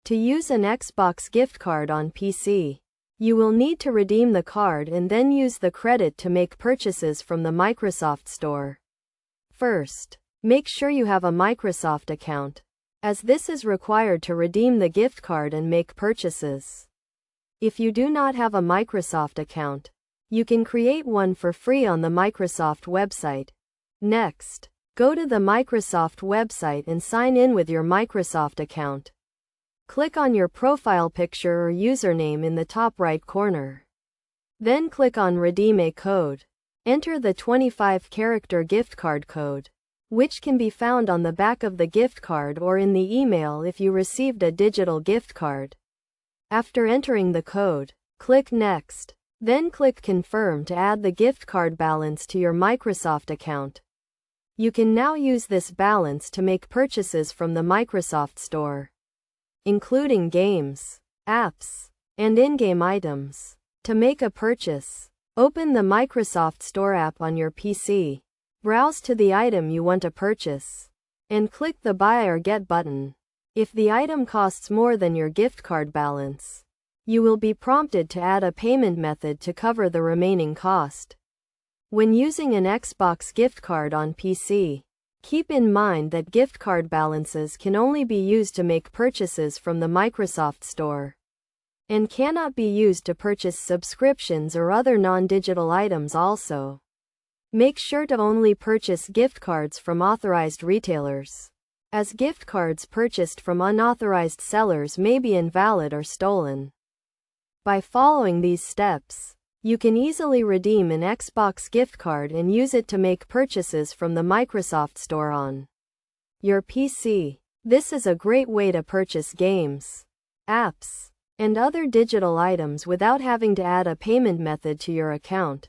To use an Xbox gift card on PC, you will need to redeem the card and then use the credit to make purchases from the Microsoft Store. First, make sure you have a Microsoft account, as this is required to redeem the gift card and make purchases. If you do not have a Microsoft account, you can create one for free on the Microsoft website. Next, go to the Microsoft website and sign in with your Microsoft account. Click on your profile picture or username in the top right corner. Then click on Redeem a Code. Enter the 25-character gift card code, which can be found on the back of the gift card or in the email if you received a digital gift card. After entering the code, click Next. Then click Confirm to add the gift card balance to your Microsoft account. You can now use this balance to make purchases from the Microsoft Store, including games, apps, and in-game items. To make a purchase, open the Microsoft Store app on your PC, browse to the item you want to purchase, and click the Buy or Get button. If the item costs more than your gift card balance, you will be prompted to add a payment method to cover the remaining cost. When using an Xbox gift card on PC, keep in mind that gift card balances can only be used to make purchases from the Microsoft Store, and cannot be used to purchase subscriptions or other non-digital items also. Make sure to only purchase gift cards from authorized retailers, as gift cards purchased from unauthorized sellers may be invalid or stolen. By following these steps, you can easily redeem an Xbox gift card and use it to make purchases from the Microsoft Store on your PC. This is a great way to purchase games, apps, and other digital items without having to add a payment method to your account.